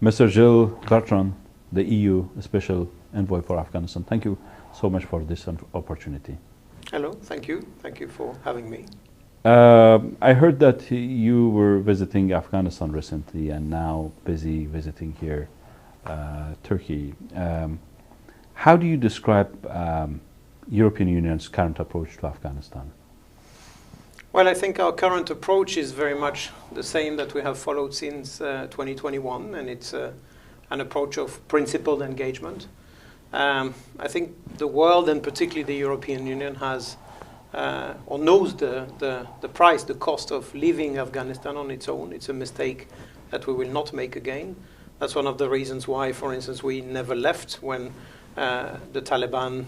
Mr. Gilles Bertrand, the EU Special Envoy for Afghanistan, thank you so much for this opportunity. Hello, thank you. Thank you for having me. I heard that you were visiting Afghanistan recently and now busy visiting here, Turkey. How do you describe European Union's current approach to Afghanistan? Well, I think our current approach is very much the same that we have followed since 2021, and it's an approach of principled engagement. I think the world, and particularly the European Union, has or knows the price, the cost of leaving Afghanistan on its own. It's a mistake that we will not make again. That's one of the reasons why, for instance, we never left when the Taliban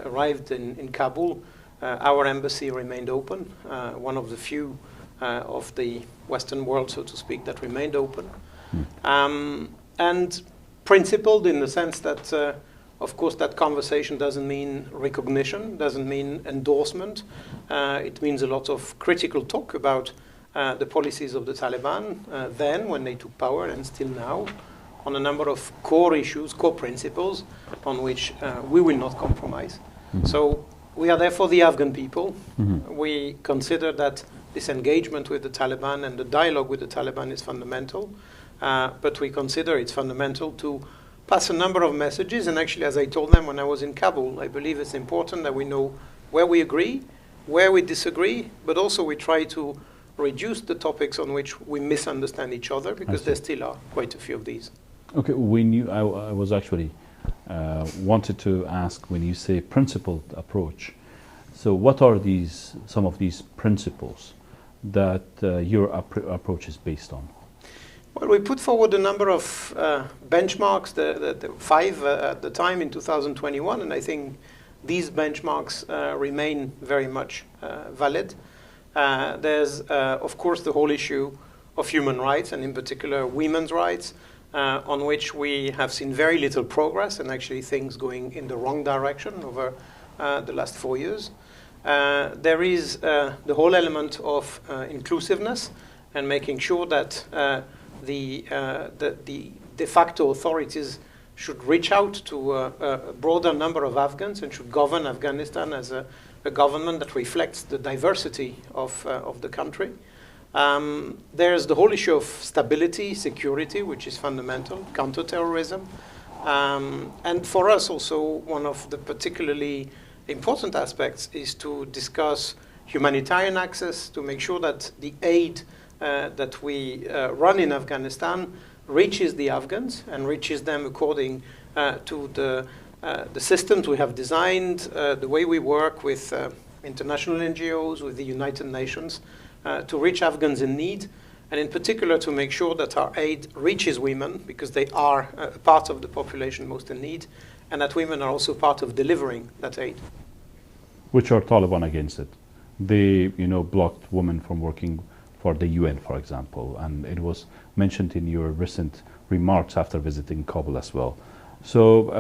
arrived in Kabul. Our embassy remained open, one of the few of the Western world, so to speak, that remained open. And principled in the sense that, of course, that conversation doesn't mean recognition, doesn't mean endorsement. It means a lot of critical talk about the policies of the Taliban then, when they took power, and still now, on a number of core issues, core principles, on which we will not compromise. So we are there for the Afghan people. We consider that this engagement with the Taliban and the dialogue with the Taliban is fundamental, but we consider it's fundamental to pass a number of messages. And actually, as I told them when I was in Kabul, I believe it's important that we know where we agree, where we disagree, but also we try to reduce the topics on which we misunderstand each other, because there still are quite a few of these. Okay, when you, I was actually wanted to ask, when you say principled approach, so what are these, some of these principles that your approach is based on? Well, we put forward a number of benchmarks, the five at the time in 2021, and I think these benchmarks remain very much valid. There's, of course, the whole issue of human rights, and in particular women's rights, on which we have seen very little progress, and actually things going in the wrong direction over the last 4 years. There is the whole element of inclusiveness and making sure that the de facto authorities should reach out to a broader number of Afghans and should govern Afghanistan as a government that reflects the diversity of the country. There's the whole issue of stability, security, which is fundamental, counterterrorism. And for us also, one of the particularly important aspects is to discuss humanitarian access, to make sure that the aid that we run in Afghanistan reaches the Afghans and reaches them according to the systems we have designed, the way we work with international NGOs, with the United Nations, to reach Afghans in need, and in particular to make sure that our aid reaches women, because they are a part of the population most in need, and that women are also part of delivering that aid. Which are Taliban against it? They, blocked women from working for the UN, for example, and it was mentioned in your recent remarks after visiting Kabul as well. So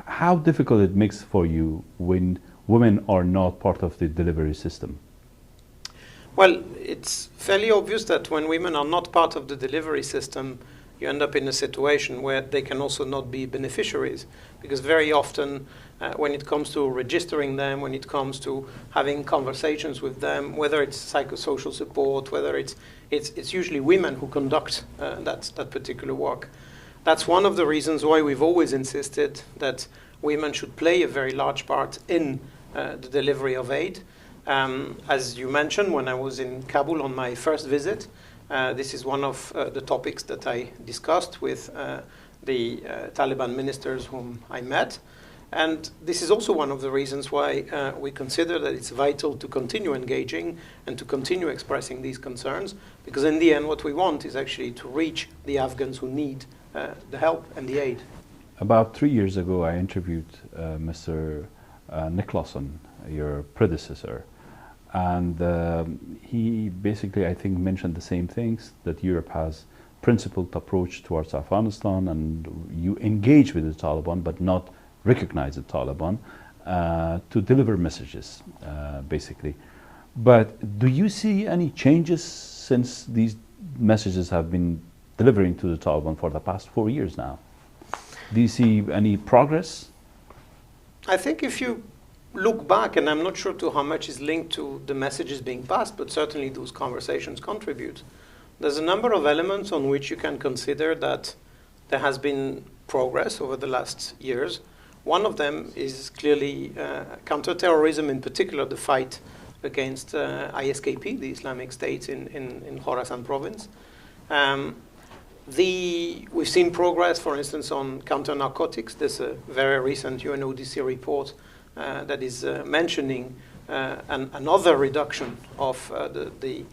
how difficult it makes for you when women are not part of the delivery system? Well, it's fairly obvious that when women are not part of the delivery system, you end up in a situation where they can also not be beneficiaries, because very often when it comes to registering them, when it comes to having conversations with them, whether it's psychosocial support, whether it's usually women who conduct that particular work. That's one of the reasons why we've always insisted that women should play a very large part in the delivery of aid. As you mentioned, when I was in Kabul on my first visit, this is one of the topics that I discussed with the Taliban ministers whom I met. And this is also one of the reasons why we consider that it's vital to continue engaging and to continue expressing these concerns, because in the end what we want is actually to reach the Afghans who need the help and the aid. About 3 years ago I interviewed Mr. Nicholson, your predecessor, and he basically, I think, mentioned the same things, that Europe has principled approach towards Afghanistan and you engage with the Taliban but not recognize the Taliban to deliver messages, basically. But do you see any changes since these messages have been delivering to the Taliban for the past 4 years now. Do you see any progress? I think if you look back, and I'm not sure to how much is linked to the messages being passed, but certainly those conversations contribute. There's a number of elements on which you can consider that there has been progress over the last years. One of them is clearly counterterrorism, in particular the fight against ISKP, the Islamic State in Khorasan province. We've seen progress, for instance, on counter-narcotics. There's a very recent UNODC report that is mentioning another reduction of the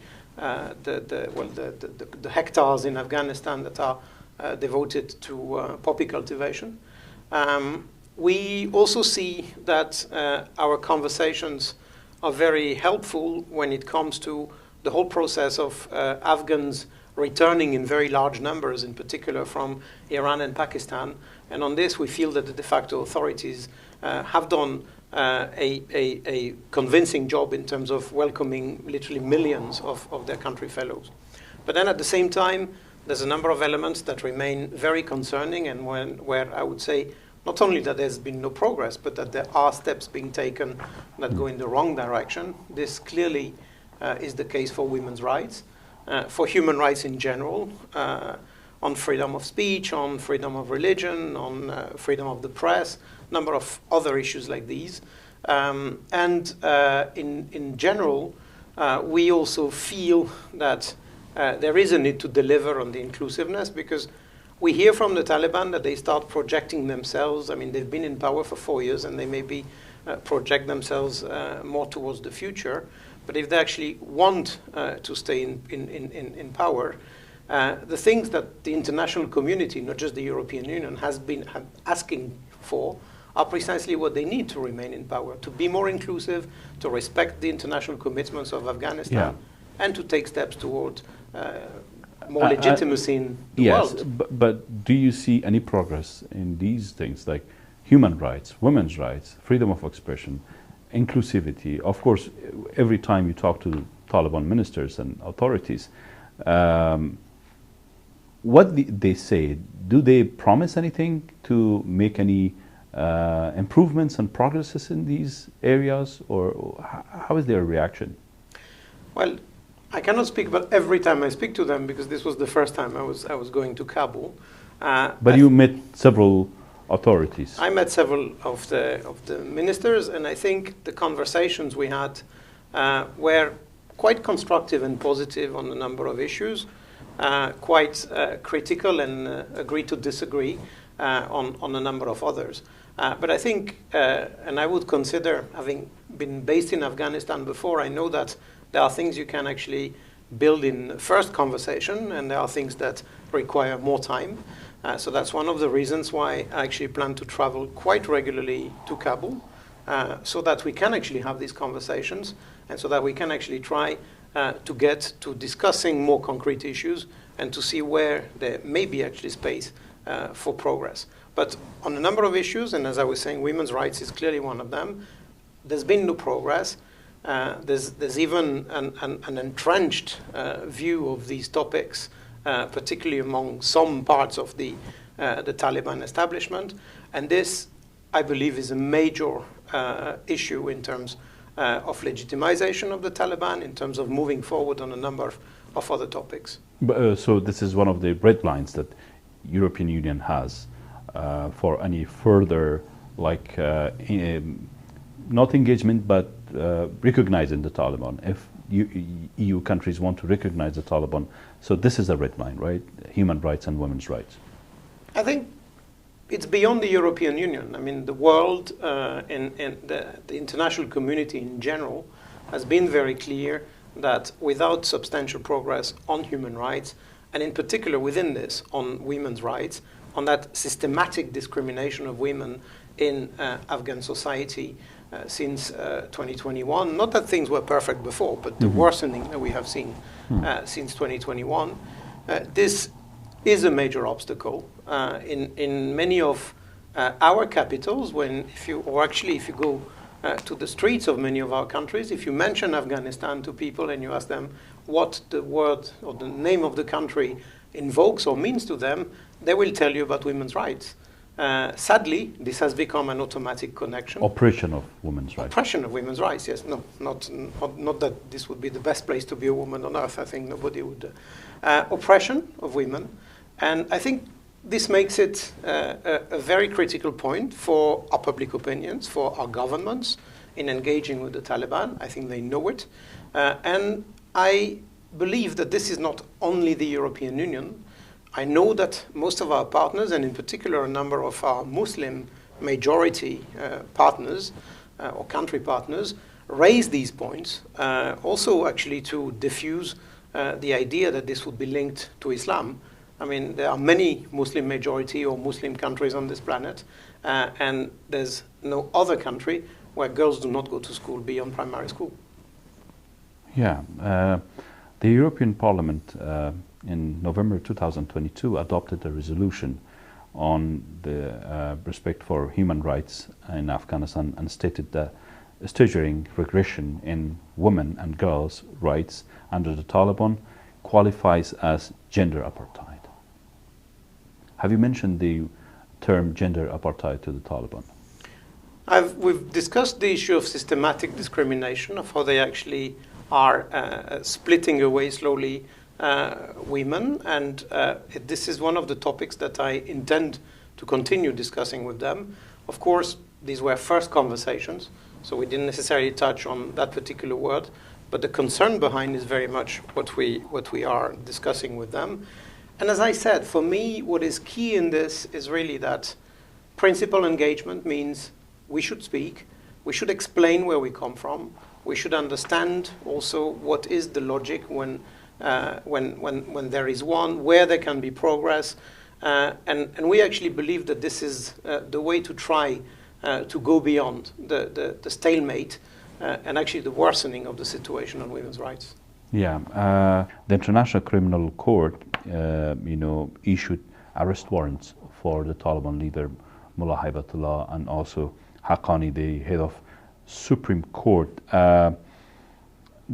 hectares in Afghanistan that are devoted to poppy cultivation. We also see that our conversations are very helpful when it comes to the whole process of Afghans returning in very large numbers, in particular from Iran and Pakistan. And on this, we feel that the de facto authorities have done a convincing job in terms of welcoming literally millions of their country fellows. But then at the same time, there's a number of elements that remain very concerning, and where I would say not only that there's been no progress, but that there are steps being taken that go in the wrong direction. This clearly is the case for women's rights, for human rights in general, on freedom of speech, on freedom of religion, on freedom of the press, a number of other issues like these. In general, we also feel that there is a need to deliver on the inclusiveness, because we hear from the Taliban that they start projecting themselves. I mean, they've been in power for 4 years, and they maybe project themselves more towards the future. But if they actually want to stay in power, the things that the international community, not just the European Union, has been asking for are precisely what they need to remain in power, to be more inclusive, to respect the international commitments of Afghanistan, and to take steps toward more legitimacy in the world. Yes, but do you see any progress in these things like human rights, women's rights, freedom of expression, inclusivity? Of course, every time you talk to Taliban ministers and authorities, what they say, do they promise anything to make any improvements and progresses in these areas, or how is their reaction? Well, I cannot speak about every time I speak to them, because this was the first time I was going to Kabul. But you met several authorities. I met several of the ministers, and I think the conversations we had were quite constructive and positive on a number of issues, quite critical and agree to disagree on a number of others. But I think, and I would consider, having been based in Afghanistan before, I know that there are things you can actually build in the first conversation, and there are things that require more time. So that's one of the reasons why I actually plan to travel quite regularly to Kabul, so that we can actually have these conversations, and so that we can actually try to get to discussing more concrete issues and to see where there may be actually space for progress. But on a number of issues, and as I was saying, women's rights is clearly one of them, there's been no progress. There's even an entrenched view of these topics, particularly among some parts of the Taliban establishment. And this, I believe, is a major issue in terms of legitimization of the Taliban, in terms of moving forward on a number of other topics. So this is one of the red lines that European Union has for any further, like, not engagement, but recognizing the Taliban. If EU countries want to recognize the Taliban, so this is a red line, right? Human rights and women's rights. I think it's beyond the European Union. I mean, the world and the international community in general has been very clear that without substantial progress on human rights, and in particular within this, on women's rights, on that systematic discrimination of women in Afghan society since 2021, not that things were perfect before, but the worsening that we have seen since 2021, this is a major obstacle in many of our capitals. If you go to the streets of many of our countries, if you mention Afghanistan to people and you ask them what the word or the name of the country invokes or means to them, they will tell you about women's rights. Sadly, this has become an automatic connection. Oppression of women's rights. Oppression of women's rights, yes. No, not that this would be the best place to be a woman on earth. I think nobody would. Oppression of women. And I think this makes it a very critical point for our public opinions, for our governments in engaging with the Taliban. I think they know it. And I believe that this is not only the European Union. I know that most of our partners, and in particular a number of our Muslim majority partners or country partners, raise these points, also actually to diffuse the idea that this would be linked to Islam. I mean, there are many Muslim majority or Muslim countries on this planet, and there's no other country where girls do not go to school beyond primary school. Yeah. The European Parliament in November 2022 adopted a resolution on the respect for human rights in Afghanistan and stated that a staggering regression in women and girls' rights under the Taliban qualifies as gender apartheid. Have you mentioned the term gender apartheid to the Taliban? We've discussed the issue of systematic discrimination, of how they actually are splitting away slowly women, and this is one of the topics that I intend to continue discussing with them. Of course, these were first conversations, so we didn't necessarily touch on that particular word, but the concern behind is very much what we are discussing with them. And as I said, for me, what is key in this is really that principal engagement means we should speak, we should explain where we come from, we should understand also what is the logic when there is one, where there can be progress, and we actually believe that this is the way to try to go beyond the stalemate and actually the worsening of the situation on women's rights. Yeah, the International Criminal Court, issued arrest warrants for the Taliban leader Mullah Haibatullah and also Haqqani, the head of Supreme Court.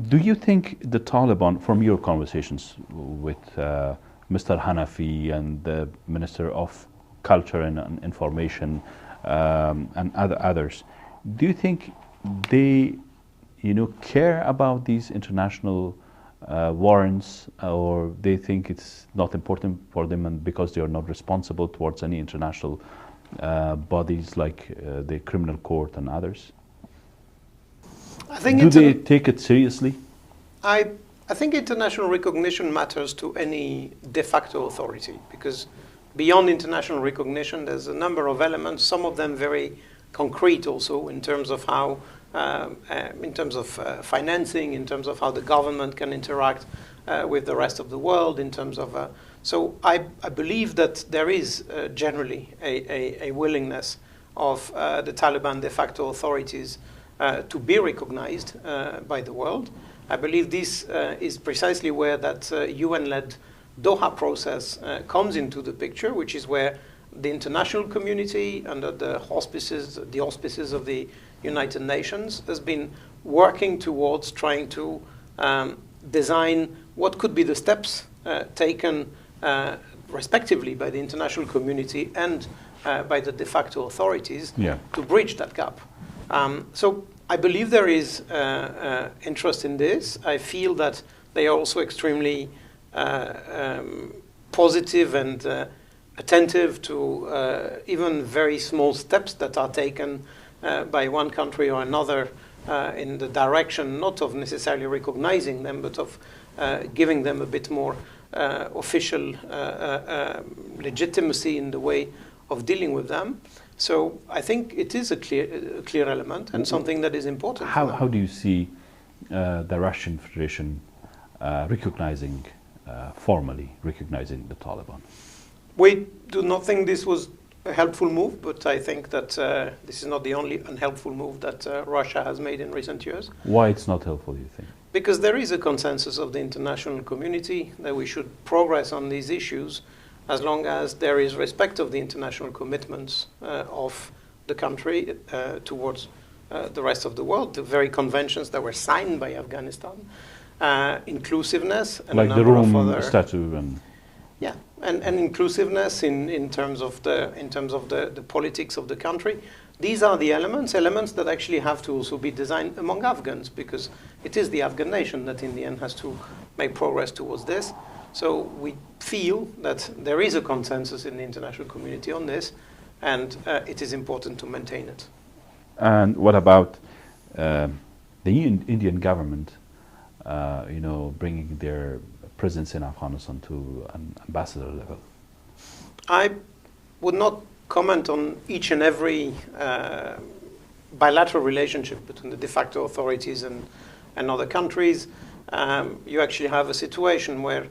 Do you think the Taliban, from your conversations with Mr. Hanafi and the Minister of Culture and Information and others, do you think they, care about these international warrants, or they think it's not important for them and because they are not responsible towards any international bodies like the Criminal Court and others? I think do they take it seriously? I think international recognition matters to any de facto authority, because beyond international recognition there's a number of elements, some of them very concrete also in terms of how, financing, in terms of how the government can interact with the rest of the world, in terms of... So I believe that there is generally a willingness of the Taliban de facto authorities to be recognized by the world. I believe this is precisely where that UN-led Doha process comes into the picture, which is where the international community, under the auspices of the United Nations, has been working towards trying to design what could be the steps taken respectively by the international community and by the de facto authorities to bridge that gap. So I believe there is interest in this. I feel that they are also extremely positive and attentive to even very small steps that are taken by one country or another in the direction not of necessarily recognizing them, but of giving them a bit more official legitimacy in the way of dealing with them. So I think it is a clear element and something that is important. How do you see the Russian Federation formally recognizing the Taliban? We do not think this was a helpful move, but I think that this is not the only unhelpful move that Russia has made in recent years. Why it's not helpful, you think? Because there is a consensus of the international community that we should progress on these issues as long as there is respect of the international commitments of the country towards the rest of the world, the very conventions that were signed by Afghanistan, inclusive,ness and like a number the of Rome other... Statute and... Yeah, and inclusiveness in terms of the politics of the country. These are the elements that actually have to also be designed among Afghans, because it is the Afghan nation that in the end has to make progress towards this. So we feel that there is a consensus in the international community on this, and it is important to maintain it. And what about the Indian government, bringing their presence in Afghanistan to an ambassador level? I would not comment on each and every bilateral relationship between the de facto authorities and other countries. You actually have a situation where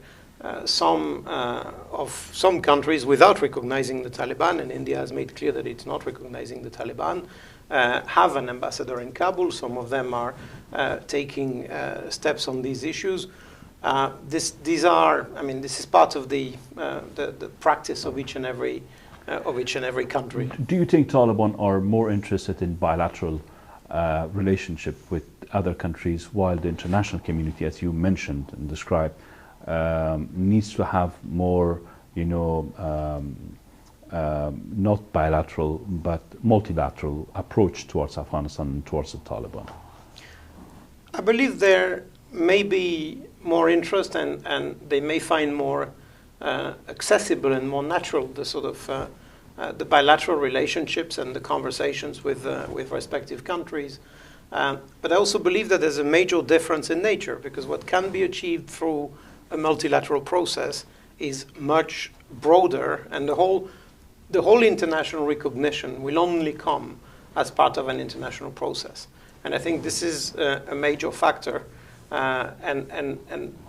some countries, without recognizing the Taliban, and India has made clear that it's not recognizing the Taliban, have an ambassador in Kabul. Some of them are taking steps on these issues. This is part of the practice of each and every country. Do you think Taliban are more interested in bilateral relationship with other countries, while the international community, as you mentioned and described, needs to have more, not bilateral but multilateral approach towards Afghanistan and towards the Taliban? I believe there may be more interest, and they may find more accessible and more natural the sort of the bilateral relationships and the conversations with respective countries. But I also believe that there's a major difference in nature, because what can be achieved through a multilateral process is much broader, and the whole international recognition will only come as part of an international process. And I think this is a major factor, and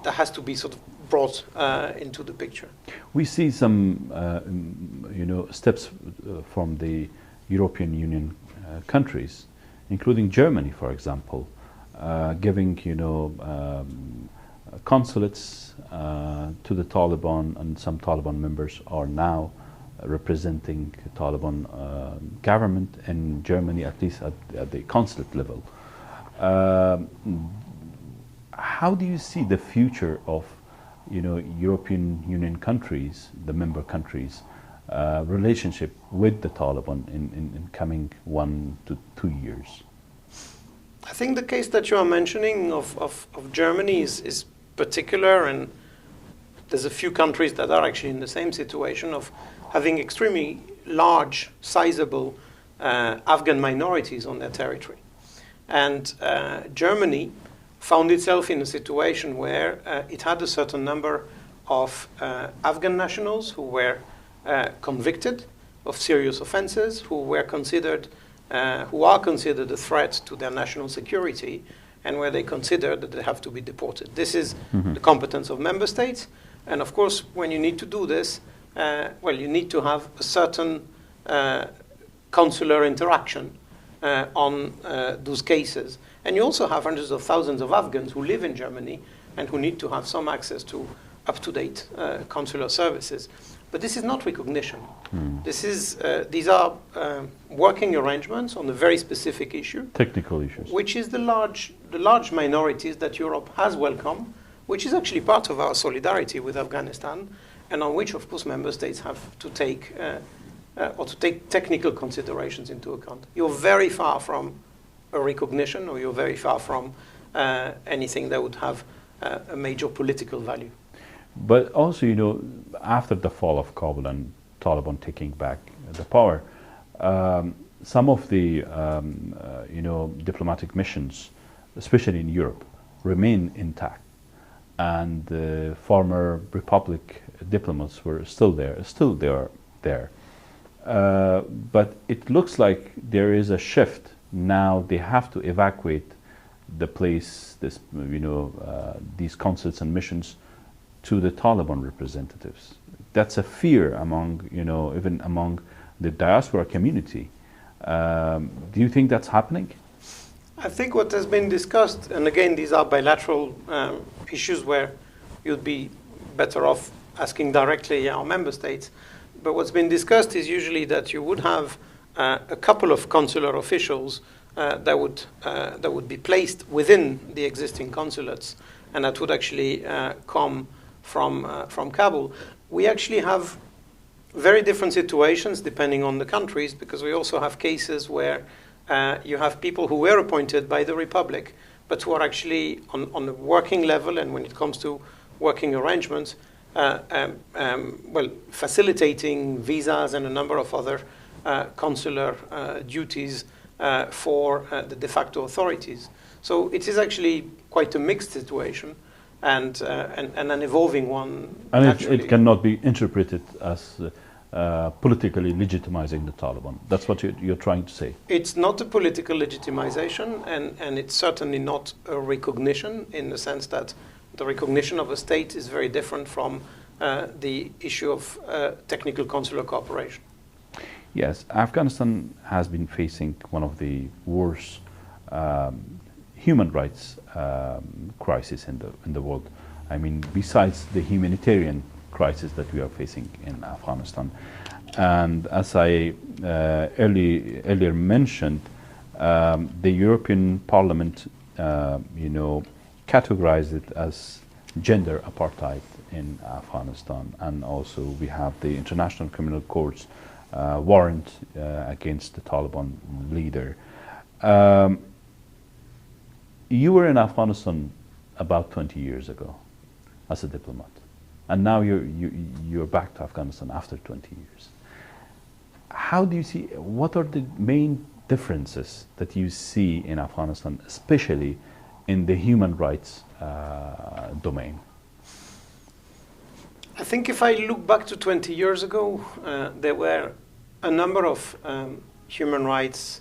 that has to be sort of brought into the picture. We see some, steps from the European Union countries, including Germany, for example, giving, consulates to the Taliban, and some Taliban members are now representing the Taliban government in Germany, at least at the consulate level. How do you see the future of European Union countries, the member countries, relationship with the Taliban in coming 1 to 2 years? I think the case that you are mentioning of Germany is particular, and there's a few countries that are actually in the same situation of having extremely large, sizable Afghan minorities on their territory. And Germany found itself in a situation where it had a certain number of Afghan nationals who were convicted of serious offenses, who are considered a threat to their national security, and where they consider that they have to be deported. This is the competence of member states, and of course, when you need to do this, you need to have a certain consular interaction on those cases. And you also have hundreds of thousands of Afghans who live in Germany and who need to have some access to up-to-date consular services. But this is not recognition. These are working arrangements on a very specific issue. Technical issues. Which is the large minorities that Europe has welcomed, which is actually part of our solidarity with Afghanistan, and on which, of course, member states have to take technical considerations into account. You're very far from a recognition, or you're very far from anything that would have a major political value. But also, after the fall of Kabul and Taliban taking back the power, some of the, diplomatic missions, especially in Europe, remain intact. And the former Republic diplomats were still there. Still they are there. But it looks like there is a shift. Now they have to evacuate the place, these consulates and missions, to the Taliban representatives. That's a fear among, even among the diaspora community. Do you think that's happening? I think what has been discussed, and again, these are bilateral issues where you'd be better off asking directly our member states. But what's been discussed is usually that you would have a couple of consular officials that would be placed within the existing consulates, and that would actually come from Kabul. We actually have very different situations depending on the countries, because we also have cases where you have people who were appointed by the Republic, but who are actually on the working level, and when it comes to working arrangements, facilitating visas and a number of other consular duties for the de facto authorities. So it is actually quite a mixed situation, and an evolving one. And it cannot be interpreted as politically legitimizing the Taliban. That's what you're trying to say. It's not a political legitimization, and it's certainly not a recognition, in the sense that the recognition of a state is very different from the issue of technical consular cooperation. Yes, Afghanistan has been facing one of the worst human rights crisis in the world. I mean, besides the humanitarian crisis that we are facing in Afghanistan, and as I earlier mentioned, the European Parliament, categorized it as gender apartheid in Afghanistan, and also we have the International Criminal Court's warrant against the Taliban leader. You were in Afghanistan about 20 years ago as a diplomat, and now you're back to Afghanistan after 20 years. How do you see, what are the main differences that you see in Afghanistan, especially in the human rights domain? I think if I look back to 20 years ago, there were a number of human rights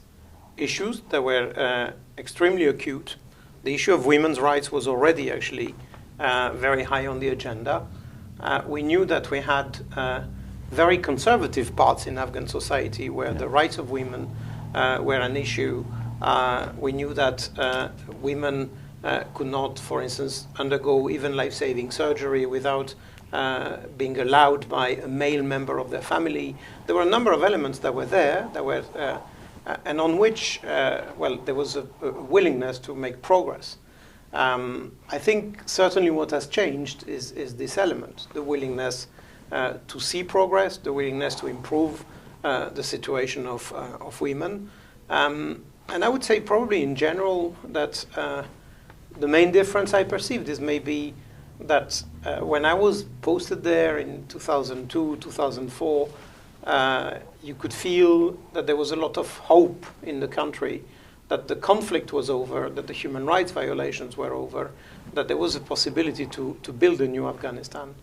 issues that were extremely acute. The issue of women's rights was already actually very high on the agenda. We knew that we had very conservative parts in Afghan society where the rights of women were an issue. We knew that women could not, for instance, undergo even life-saving surgery without being allowed by a male member of their family. There were a number of elements that were there, and on which, there was a willingness to make progress. I think certainly what has changed is this element, the willingness to see progress, the willingness to improve the situation of women. And I would say probably in general that the main difference I perceived is maybe that when I was posted there in 2002, 2004, you could feel that there was a lot of hope in the country, that the conflict was over, that the human rights violations were over, that there was a possibility to build a new Afghanistan.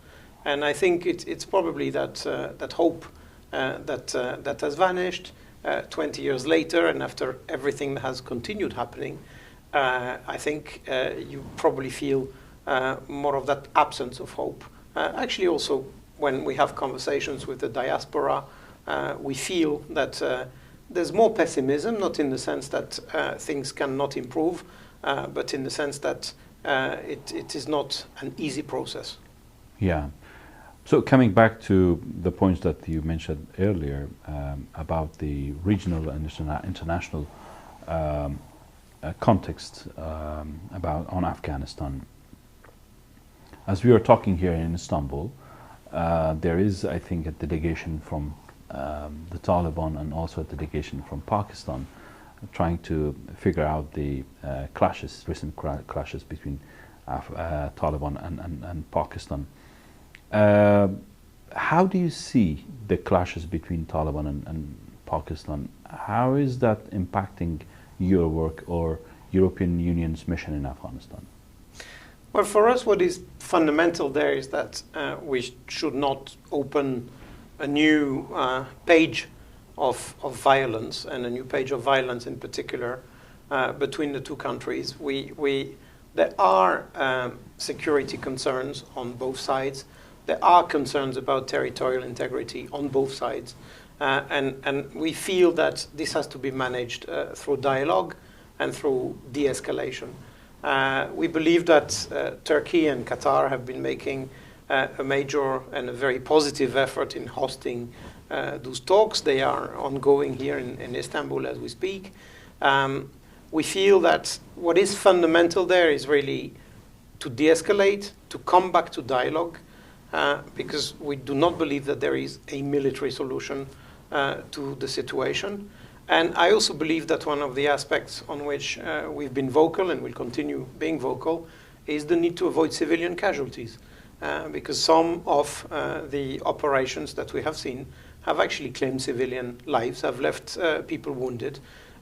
And I think it's probably that hope that has vanished 20 years later, and after everything that has continued happening, I think you probably feel more of that absence of hope. Actually, also, when we have conversations with the diaspora, we feel that there's more pessimism, not in the sense that things cannot improve, but in the sense that it is not an easy process. Yeah. So coming back to the points that you mentioned earlier about the regional and international context on Afghanistan. As we are talking here in Istanbul, there is, I think, a delegation from the Taliban and also a delegation from Pakistan trying to figure out the recent clashes between Taliban and Pakistan. How do you see the clashes between Taliban and Pakistan? How is that impacting your work or European Union's mission in Afghanistan? Well, for us, what is fundamental there is that we should not open a new page of violence, and a new page of violence in particular, between the two countries. There are security concerns on both sides. There are concerns about territorial integrity on both sides. And we feel that this has to be managed through dialogue and through de-escalation. We believe that Turkey and Qatar have been making a major and a very positive effort in hosting those talks. They are ongoing here in Istanbul as we speak. We feel that what is fundamental there is really to de-escalate, to come back to dialogue, because we do not believe that there is a military solution to the situation. And I also believe that one of the aspects on which we've been vocal and will continue being vocal is the need to avoid civilian casualties, because some of the operations that we have seen have actually claimed civilian lives, have left people wounded,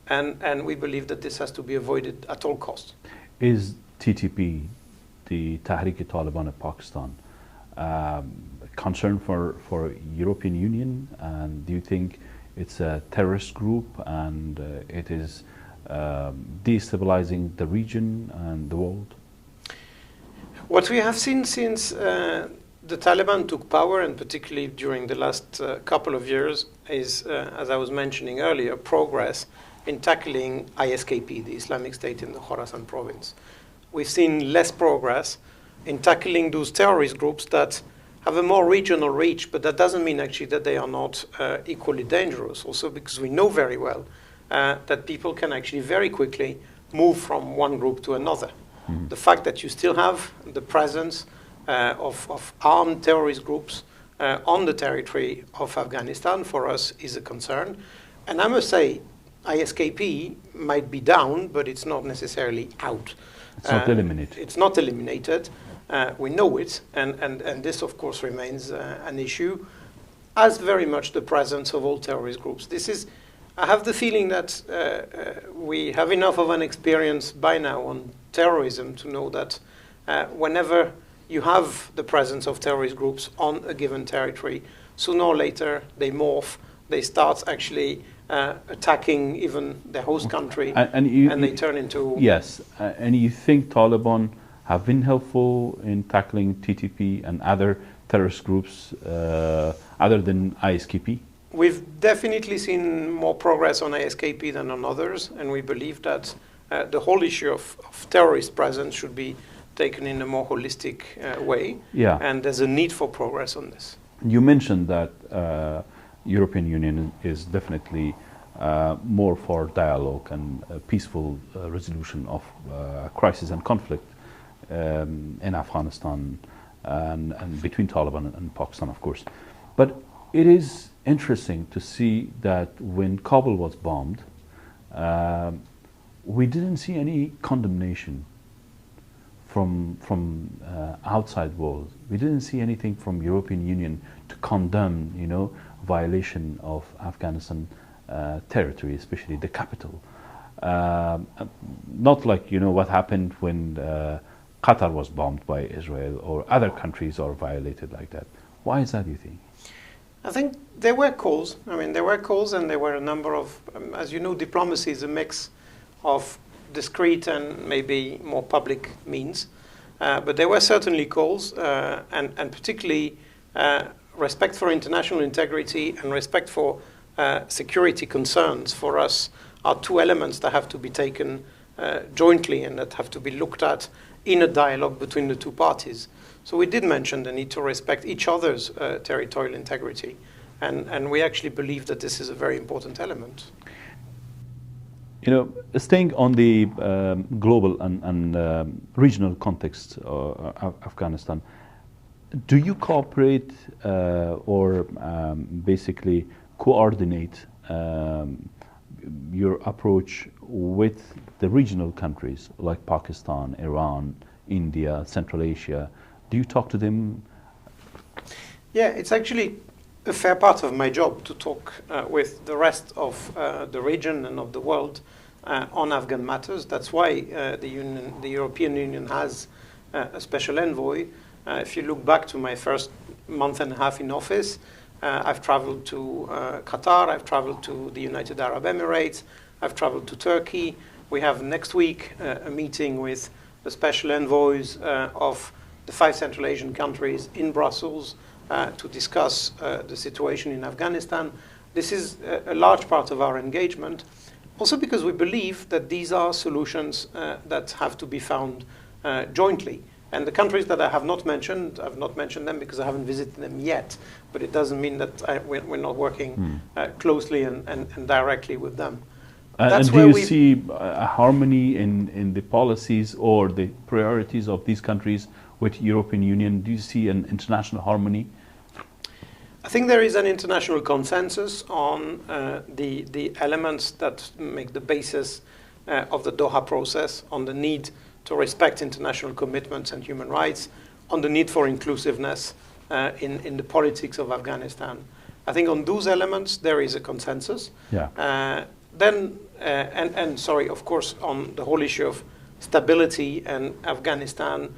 and we believe that this has to be avoided at all costs. Is TTP, the Tehrik-e-Taliban of Pakistan, concern for European Union, and do you think it's a terrorist group and it is destabilizing the region and the world? What we have seen since the Taliban took power, and particularly during the last couple of years, is, as I was mentioning earlier, progress in tackling ISKP, the Islamic State in the Khorasan province. We've seen less progress in tackling those terrorist groups that have a more regional reach, but that doesn't mean actually that they are not equally dangerous. Also, because we know very well that people can actually very quickly move from one group to another. Mm-hmm. The fact that you still have the presence of armed terrorist groups on the territory of Afghanistan for us is a concern. And I must say, ISKP might be down, but it's not necessarily out. It's not eliminated. It's not eliminated. We know it, and this, of course, remains an issue, as very much the presence of all terrorist groups. I have the feeling that we have enough of an experience by now on terrorism to know that whenever you have the presence of terrorist groups on a given territory, sooner or later they morph, they start actually attacking even the host country, and they turn into... Yes, and you think Taliban have been helpful in tackling TTP and other terrorist groups other than ISKP? We've definitely seen more progress on ISKP than on others, and we believe that the whole issue of terrorist presence should be taken in a more holistic way, and there's a need for progress on this. You mentioned that European Union is definitely more for dialogue and peaceful resolution of crisis and conflict in Afghanistan and between Taliban and Pakistan, of course. But it is interesting to see that when Kabul was bombed, we didn't see any condemnation from outside world. We didn't see anything from European Union to condemn, violation of Afghanistan territory, especially the capital. Not like what happened when Qatar was bombed by Israel, or other countries are violated like that. Why is that, do you think? I think there were calls. There were calls, and there were a number of, as you know, diplomacy is a mix of discreet and maybe more public means. But there were certainly calls, and particularly respect for international integrity and respect for security concerns for us are two elements that have to be taken jointly and that have to be looked at in a dialogue between the two parties. So we did mention the need to respect each other's territorial integrity, and we actually believe that this is a very important element. Staying on the global and regional context of Afghanistan, do you cooperate or basically coordinate your approach with the regional countries like Pakistan, Iran, India, Central Asia? Do you talk to them? Yeah, it's actually a fair part of my job to talk with the rest of the region and of the world on Afghan matters. That's why the European Union has a special envoy. If you look back to my first month and a half in office, I've traveled to Qatar, I've traveled to the United Arab Emirates, I've traveled to Turkey. We have next week a meeting with the special envoys of the 5 Central Asian countries in Brussels to discuss the situation in Afghanistan. This is a large part of our engagement, also because we believe that these are solutions that have to be found jointly. And the countries that I have not mentioned, I've not mentioned them because I haven't visited them yet, but it doesn't mean that we're not working closely and directly with them. And do you see a harmony in the policies or the priorities of these countries with European Union? Do you see an international harmony? I think there is an international consensus on the elements that make the basis of the Doha process, on the need to respect international commitments and human rights, on the need for inclusiveness in the politics of Afghanistan. I think on those elements there is a consensus. Yeah. Of course, on the whole issue of stability and Afghanistan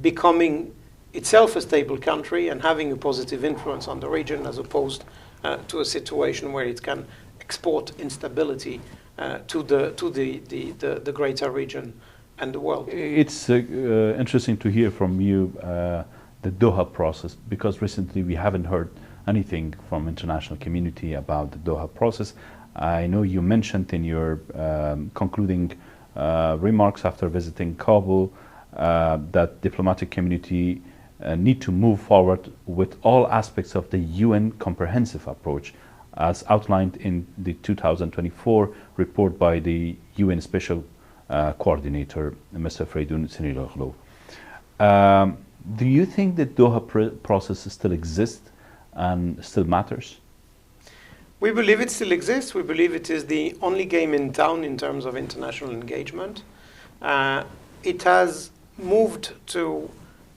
becoming itself a stable country and having a positive influence on the region, as opposed to a situation where it can export instability to the greater region and the world. It's interesting to hear from you the Doha process, because recently we haven't heard anything from international community about the Doha process. I know you mentioned in your concluding remarks after visiting Kabul that diplomatic community need to move forward with all aspects of the UN comprehensive approach, as outlined in the 2024 report by the UN Special Coordinator, Mr. Freidoun Siniloglu. Do you think that Doha process still exists and still matters? We believe it still exists. We believe it is the only game in town in terms of international engagement. It has moved to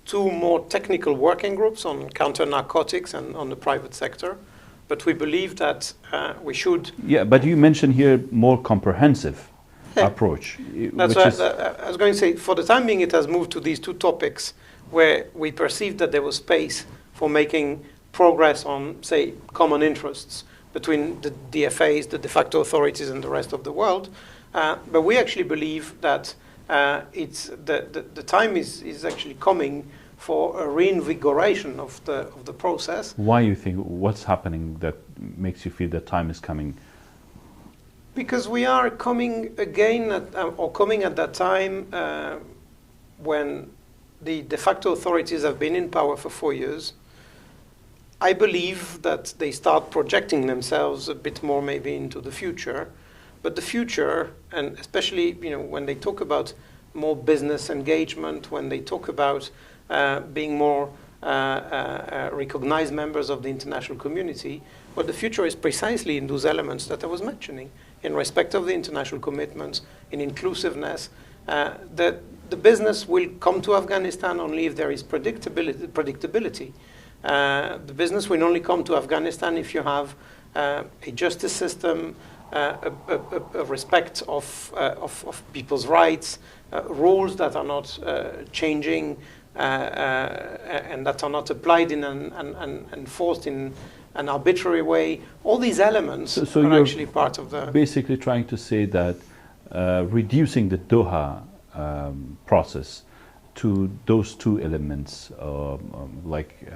two more technical working groups on counter-narcotics and on the private sector. But we believe that we should... Yeah, but you mentioned here more comprehensive approach. That's right. I was going to say, for the time being, it has moved to these two topics where we perceived that there was space for making progress on, say, common interests between the DFAs, the de facto authorities, and the rest of the world. But we actually believe that the time is actually coming for a reinvigoration of the process. Why you think, what's happening that makes you feel that time is coming? Because we are coming again coming at that time when the de facto authorities have been in power for 4 years. I believe that they start projecting themselves a bit more maybe into the future, but the future, and especially when they talk about more business engagement, when they talk about being more recognized members of the international community, well, the future is precisely in those elements that I was mentioning, in respect of the international commitments, in inclusiveness. The business will come to Afghanistan only if there is predictability. The business will only come to Afghanistan if you have a justice system, a respect of people's rights, rules that are not changing and that are not applied in and enforced in an arbitrary way. All these elements are actually part of the... Basically trying to say that reducing the Doha process to those two elements, like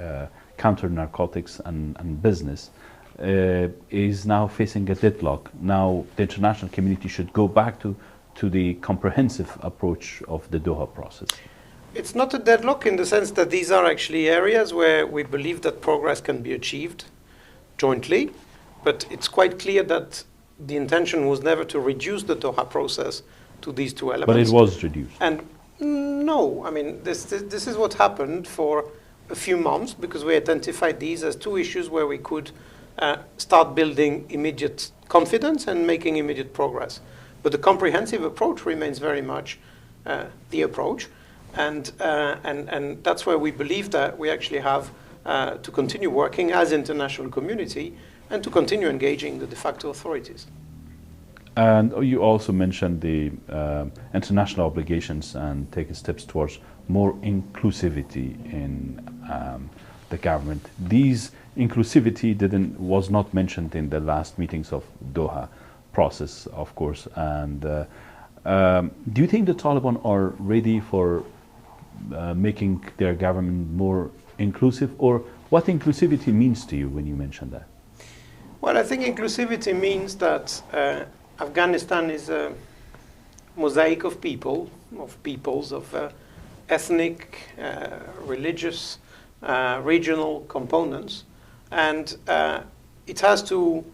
counter-narcotics and business, is now facing a deadlock. Now the international community should go back to the comprehensive approach of the Doha process. It's not a deadlock in the sense that these are actually areas where we believe that progress can be achieved jointly, but it's quite clear that the intention was never to reduce the Doha process to these two elements. But it was reduced. And no, I mean, this is what happened for a few months, because we identified these as two issues where we could start building immediate confidence and making immediate progress. But the comprehensive approach remains very much the approach. And that's where we believe that we actually have to continue working as international community and to continue engaging the de facto authorities. And you also mentioned the international obligations and taking steps towards more inclusivity in the government. These inclusivity was not mentioned in the last meetings of Doha process, of course. And do you think the Taliban are ready for making their government more inclusive, or what inclusivity means to you when you mention that? Well, I think inclusivity means that Afghanistan is a mosaic of peoples, of ethnic, religious, regional components, and it has to,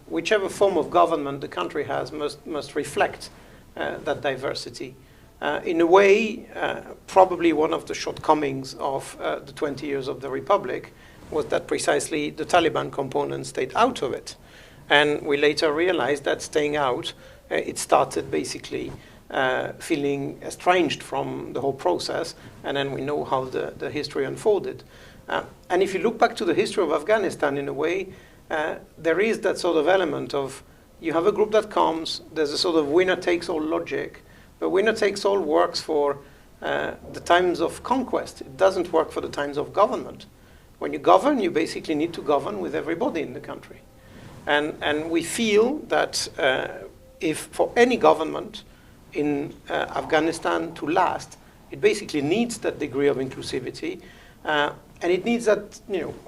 whichever form of government the country has, must reflect that diversity. In a way, probably one of the shortcomings of the 20 years of the Republic was that precisely the Taliban component stayed out of it. And we later realized that staying out, it started basically feeling estranged from the whole process, and then we know how the history unfolded. And if you look back to the history of Afghanistan, in a way, there is that sort of element of, you have a group that comes, there's a sort of winner-takes-all logic, but winner-takes-all works for the times of conquest. It doesn't work for the times of government. When you govern, you basically need to govern with everybody in the country. And we feel that if for any government in Afghanistan to last, it basically needs that degree of inclusivity, and it needs that,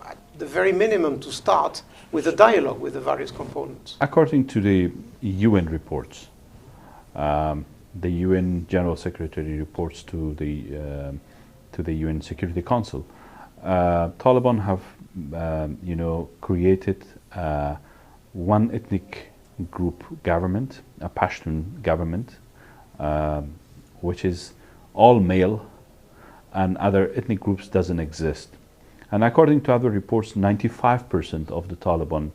at the very minimum, to start with a dialogue with the various components. According to the UN reports, the UN General Secretary reports to the UN Security Council, Taliban have, created one ethnic group government, a Pashtun government, which is all male, and other ethnic groups doesn't exist. And according to other reports, 95% of the Taliban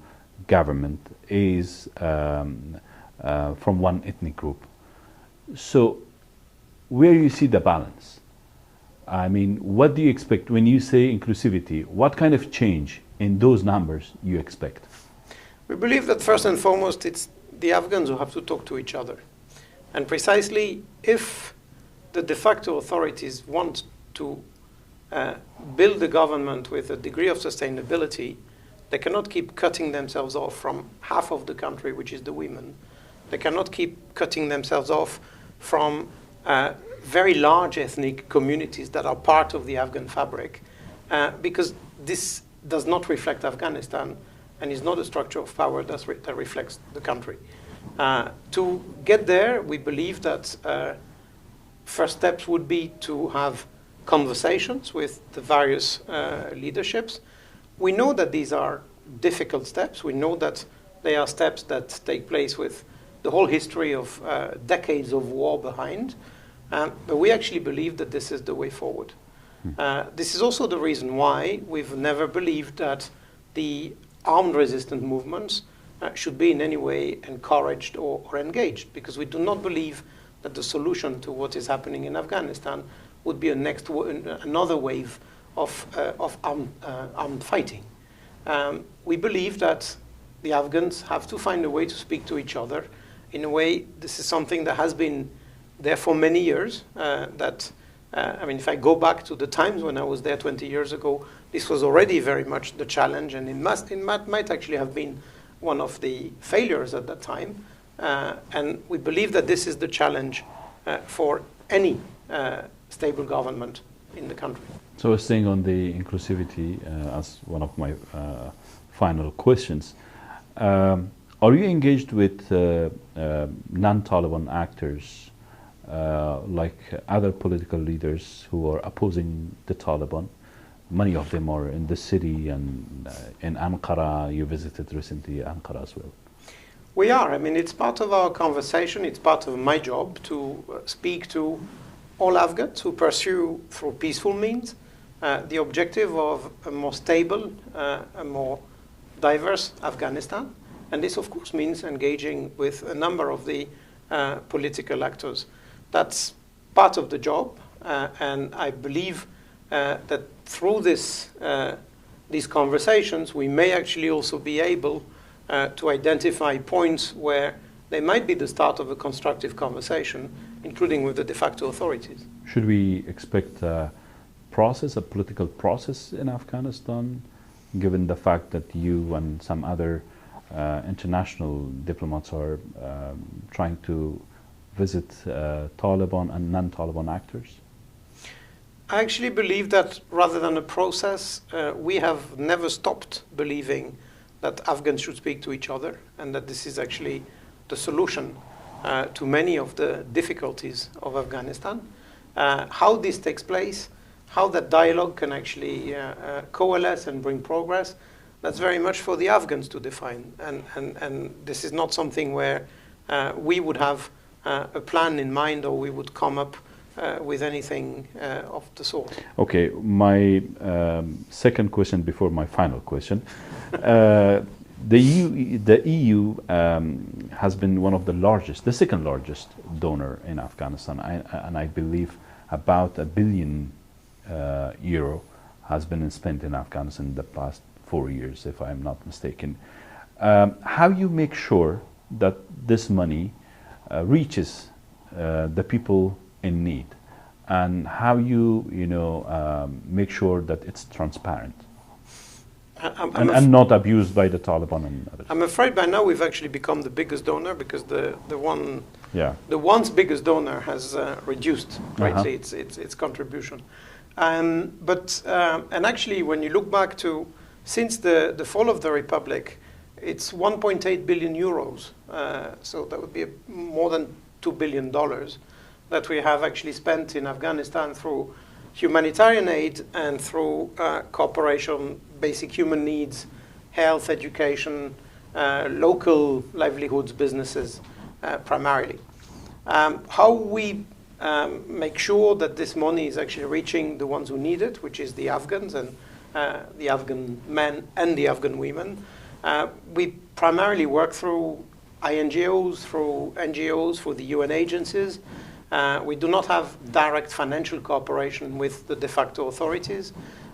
government is from one ethnic group. So where you see the balance? I mean, what do you expect when you say inclusivity? What kind of change in those numbers you expect? We believe that first and foremost, it's the Afghans who have to talk to each other. And precisely if the de facto authorities want to build a government with a degree of sustainability, they cannot keep cutting themselves off from half of the country, which is the women. They cannot keep cutting themselves off from very large ethnic communities that are part of the Afghan fabric, because this does not reflect Afghanistan and is not a structure of power that reflects the country. To get there, we believe that first steps would be to have conversations with the various leaderships. We know that these are difficult steps. We know that they are steps that take place with the whole history of decades of war behind. But we actually believe that this is the way forward. This is also the reason why we've never believed that the armed resistance movements should be in any way encouraged or engaged, because we do not believe that the solution to what is happening in Afghanistan would be another wave of armed fighting. We believe that the Afghans have to find a way to speak to each other. In a way, this is something that has been there for many years. If I go back to the times when I was there 20 years ago, this was already very much the challenge, and it might actually have been one of the failures at that time. And we believe that this is the challenge for any stable government in the country. So staying on the inclusivity as one of my final questions, are you engaged with non-Taliban actors like other political leaders who are opposing the Taliban? Many of them are in the city and in Ankara. You visited recently Ankara as well. We are. It's part of our conversation. It's part of my job to speak to all Afghans who pursue through peaceful means the objective of a more stable, a more diverse Afghanistan. And this, of course, means engaging with a number of the political actors. That's part of the job, and I believe that through these conversations, we may actually also be able to identify points where they might be the start of a constructive conversation, including with the de facto authorities. Should we expect a political process in Afghanistan, given the fact that you and some other international diplomats are trying to visit Taliban and non-Taliban actors? I actually believe that rather than a process, we have never stopped believing that Afghans should speak to each other, and that this is actually the solution to many of the difficulties of Afghanistan. How this takes place, how that dialogue can actually coalesce and bring progress, that's very much for the Afghans to define. And this is not something where we would have a plan in mind, or we would come up with anything of the sort. Okay, my second question before my final question. The EU has been one of the largest, the second largest donor in Afghanistan, and I believe about €1 billion has been spent in Afghanistan in the past 4 years, if I'm not mistaken. How you make sure that this money reaches the people in need, and how you make sure that it's transparent and not abused by the Taliban and others? I'm afraid by now we've actually become the biggest donor, because the once biggest donor has reduced greatly its contribution. And actually, when you look back to since the fall of the Republic, it's 1.8 billion euros. So that would be more than $2 billion that we have actually spent in Afghanistan through humanitarian aid and through cooperation, basic human needs, health, education, local livelihoods, businesses, primarily. How we make sure that this money is actually reaching the ones who need it, which is the Afghans and the Afghan men and the Afghan women. We primarily work through INGOs, through NGOs, through the UN agencies. We do not have direct financial cooperation with the de facto authorities.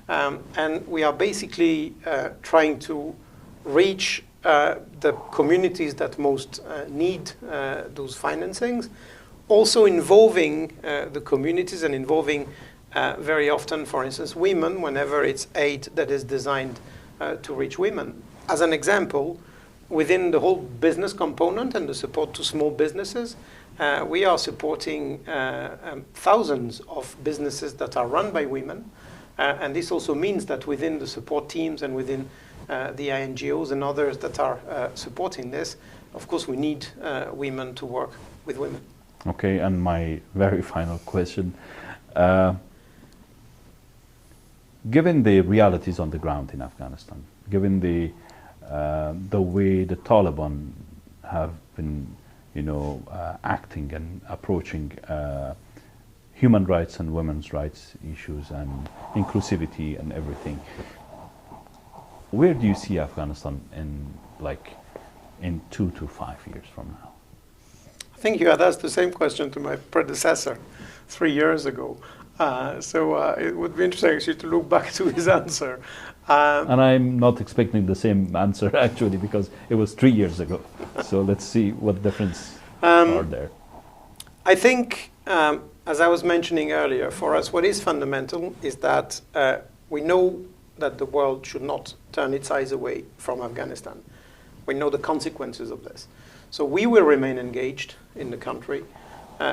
And we are basically trying to reach the communities that most need those financings, also involving the communities and involving very often, for instance, women, whenever it's aid that is designed to reach women. As an example, within the whole business component and the support to small businesses, we are supporting thousands of businesses that are run by women. And this also means that within the support teams and within the INGOs and others that are supporting this, of course, we need women to work with women. Okay, and my very final question. Given the realities on the ground in Afghanistan, given the way the Taliban have been, acting and approaching human rights and women's rights issues and inclusivity and everything, where do you see Afghanistan in 2 to 5 years from now? I think you had asked the same question to my predecessor 3 years ago. So it would be interesting actually to look back to his answer. And I'm not expecting the same answer actually, because it was 3 years ago. So let's see what difference are there. I think, as I was mentioning earlier, for us what is fundamental is that we know that the world should not turn its eyes away from Afghanistan. We know the consequences of this. So we will remain engaged in the country.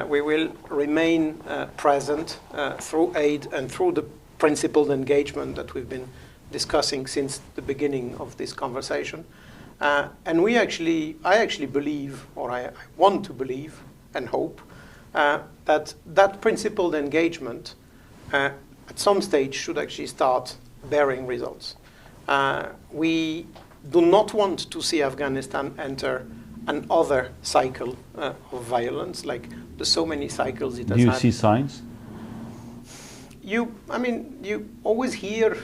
We will remain present through aid and through the principled engagement that we've been discussing since the beginning of this conversation. And I actually believe, or I want to believe and hope, that principled engagement at some stage should actually start bearing results. We do not want to see Afghanistan enter another cycle of violence, like the so many cycles it has had. Do you see signs? You always hear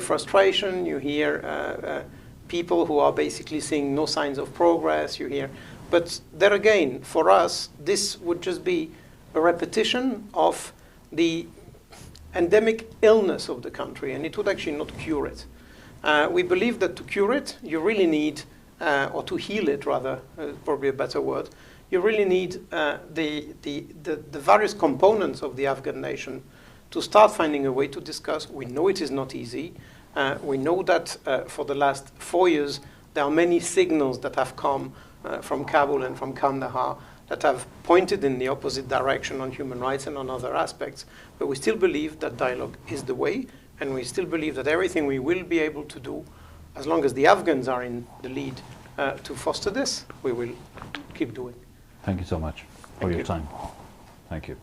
frustration, you hear people who are basically seeing no signs of progress, but there again, for us, this would just be a repetition of the endemic illness of the country, and it would actually not cure it. We believe that to cure it, you really need, or to heal it rather, probably a better word, you really need the various components of the Afghan nation to start finding a way to discuss. We know it is not easy. We know that for the last 4 years, there are many signals that have come from Kabul and from Kandahar that have pointed in the opposite direction on human rights and on other aspects. But we still believe that dialogue is the way, and we still believe that everything we will be able to do, as long as the Afghans are in the lead to foster this, we will keep doing. Thank you so much for your time. Thank you.